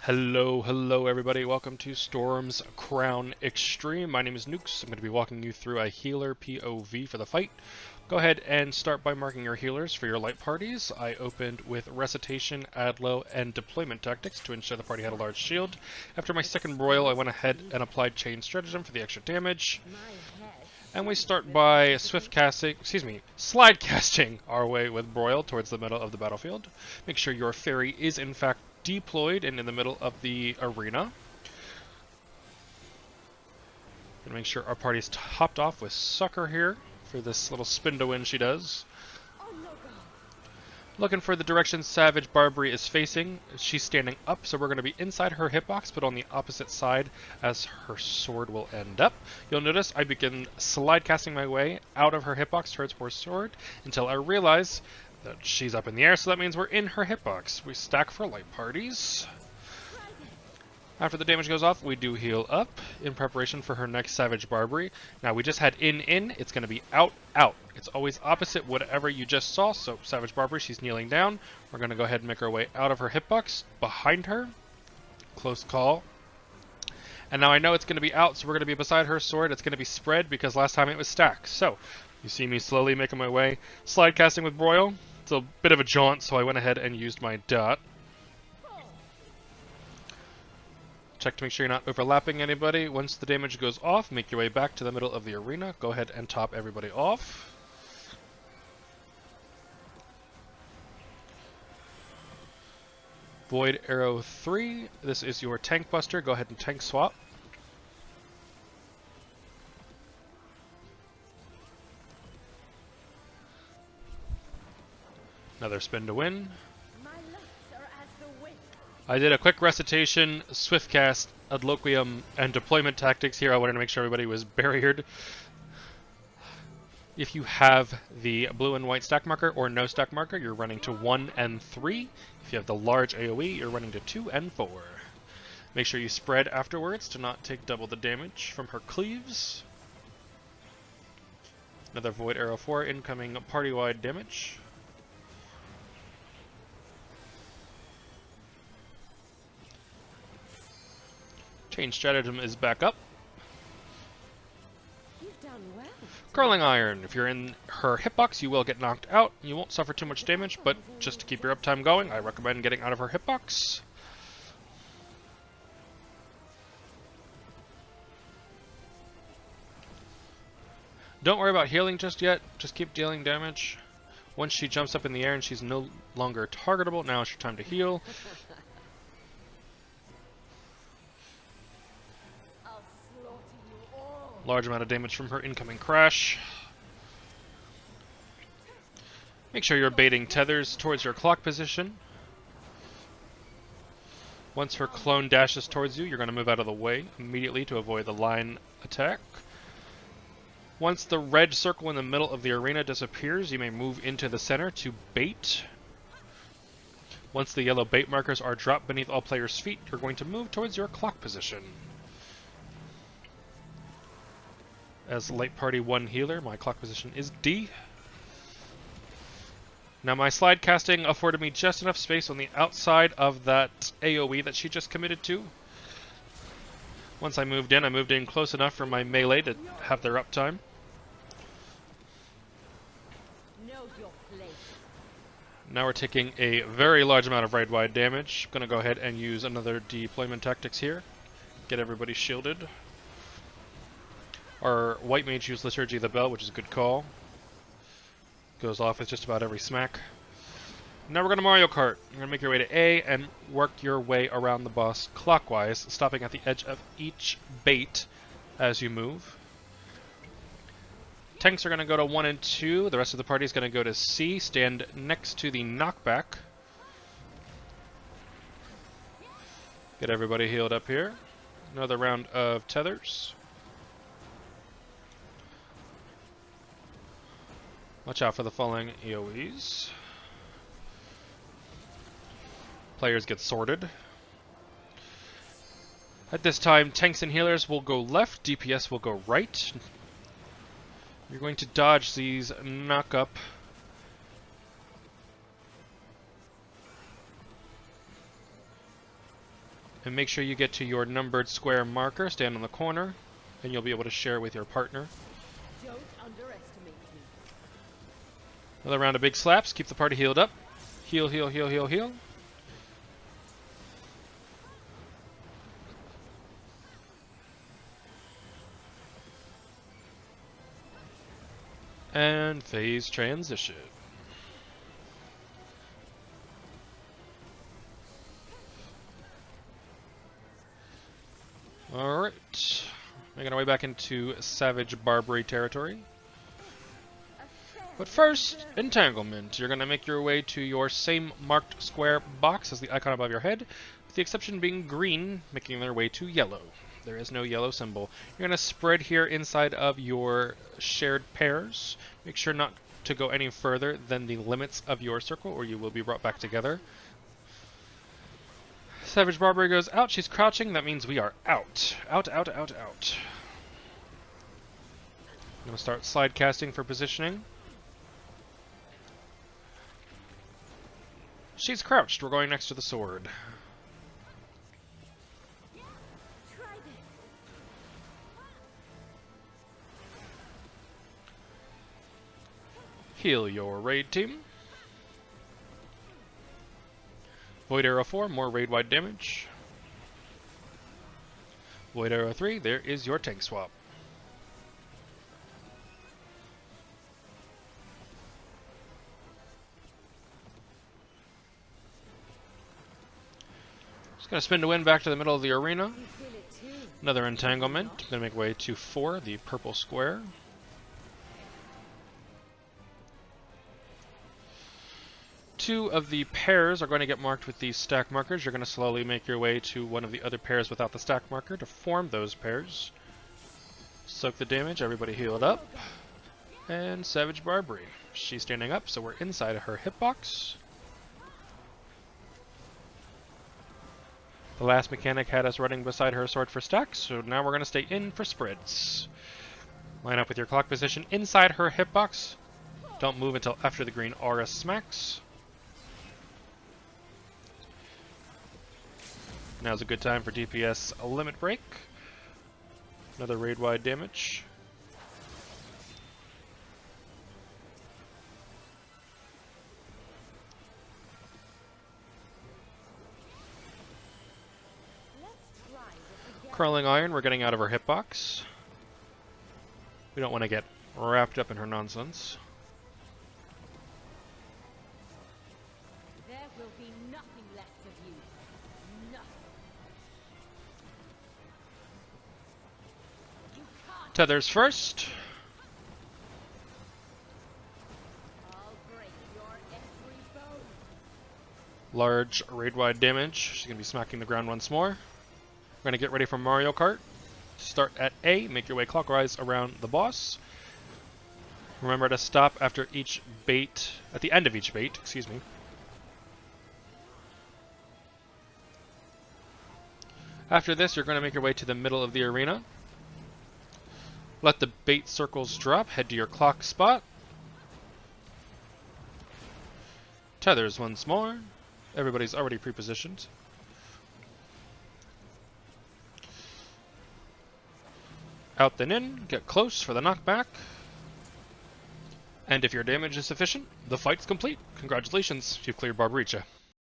Hello everybody, welcome to Storm's Crown Extreme. My name is Nukes. I'm going to be walking you through a healer POV for the fight. Go ahead and start by marking your healers for your light parties. I opened with Recitation, Adlo, and Deployment Tactics to ensure the party had a large shield. After my second broil, I went ahead and applied Chain Stratagem for the extra damage. And we start by slide casting our way with Broil towards the middle of the battlefield. Make sure your fairy is in fact deployed and in the middle of the arena. And make sure our party's topped off with Sucker here for this little spin to win she does. Looking for the direction Savage Barbary is facing. She's standing up, so we're going to be inside her hitbox, but on the opposite side as her sword will end up. You'll notice I begin slide casting my way out of her hitbox towards her sword until I realize that she's up in the air, so that means we're in her hitbox. We stack for light parties. After the damage goes off, we do heal up in preparation for her next Savage Barbary. Now we just had in, it's going to be out. It's always opposite whatever you just saw, so Savage Barbary, she's kneeling down. We're going to go ahead and make our way out of her hitbox, behind her. Close call. And now I know it's going to be out, so we're going to be beside her sword. It's going to be spread because last time it was stacked. So, you see me slowly making my way. Slide casting with Broil. It's a bit of a jaunt, so I went ahead and used my dot. Check to make sure you're not overlapping anybody. Once the damage goes off, make your way back to the middle of the arena. Go ahead and top everybody off. Void Arrow 3. This is your tank buster. Go ahead and tank swap. Another spin to win. I did a quick recitation, swift cast, adloquium, and deployment tactics here. I wanted to make sure everybody was barriered. If you have the blue and white stack marker or no stack marker, you're running to 1 and 3. If you have the large AoE, you're running to 2 and 4. Make sure you spread afterwards to not take double the damage from her cleaves. Another Void Arrow 4, incoming party-wide damage. Chain Stratagem is back up. You've done well. Curling Iron. If you're in her hitbox, you will get knocked out. You won't suffer too much damage, but just to keep your uptime going, I recommend getting out of her hitbox. Don't worry about healing just yet. Just keep dealing damage. Once she jumps up in the air and she's no longer targetable, now it's your time to heal. Large amount of damage from her incoming crash. Make sure you're baiting tethers towards your clock position. Once her clone dashes towards you, you're going to move out of the way immediately to avoid the line attack. Once the red circle in the middle of the arena disappears, you may move into the center to bait. Once the yellow bait markers are dropped beneath all players' feet, you're going to move towards your clock position. As Light Party 1 healer, my clock position is D. Now my slide casting afforded me just enough space on the outside of that AoE that she just committed to. Once I moved in close enough for my melee to have their uptime. Now we're taking a very large amount of raid-wide damage. I'm going to go ahead and use another deployment tactics here. Get everybody shielded. Our white mage used Liturgy of the Bell, which is a good call. Goes off with just about every smack. Now we're going to Mario Kart. You're going to make your way to A and work your way around the boss clockwise, stopping at the edge of each bait as you move. Tanks are going to go to 1 and 2. The rest of the party is going to go to C. Stand next to the knockback. Get everybody healed up here. Another round of tethers. Watch out for the falling AoEs. Players get sorted. At this time, tanks and healers will go left, DPS will go right. You're going to dodge these knock-up And make sure you get to your numbered square marker, stand on the corner, and you'll be able to share with your partner. Don't underestimate me. Another round of big slaps, keep the party healed up. Heal, heal, heal, heal, heal. And phase transition. Alright, making our way back into Savage Barbary territory. But first, entanglement. You're going to make your way to your same marked square box as the icon above your head, with the exception being green, making their way to yellow. There is no yellow symbol. You're going to spread here inside of your shared pairs. Make sure not to go any further than the limits of your circle, or you will be brought back together. Savage Barbary goes out. She's crouching. That means we are out. Out, out, out, out. I'm going to start slide casting for positioning. She's crouched. We're going next to the sword. Try this. Heal your raid team. Void Arrow 4, more raid-wide damage. Void Arrow 3, there is your tank swap. Just gonna spin to win back to the middle of the arena. Another entanglement. Gonna make way to 4, the purple square. Two of the pairs are going to get marked with these stack markers. You're going to slowly make your way to one of the other pairs without the stack marker to form those pairs. Soak the damage, everybody healed up. And Savage Barbary. She's standing up, so we're inside of her hitbox. The last mechanic had us running beside her sword for stacks, so now we're going to stay in for spreads. Line up with your clock position inside her hitbox. Don't move until after the green aura smacks. Now's a good time for DPS limit break. Another raid-wide damage. Curling Iron, we're getting out of her hitbox. We don't want to get wrapped up in her nonsense. There will be nothing left of you. Nothing. You can't. Tethers first. I'll break your every bone. Large raid-wide damage. She's going to be smacking the ground once more. We're going to get ready for Mario Kart. Start at A, make your way clockwise around the boss. Remember to stop after each bait, at the end of each bait, excuse me. After this, you're going to make your way to the middle of the arena. Let the bait circles drop, head to your clock spot. Tethers once more. Everybody's already pre-positioned. Out then in, get close for the knockback. And if your damage is sufficient, the fight's complete. Congratulations, you've cleared Barbaricha.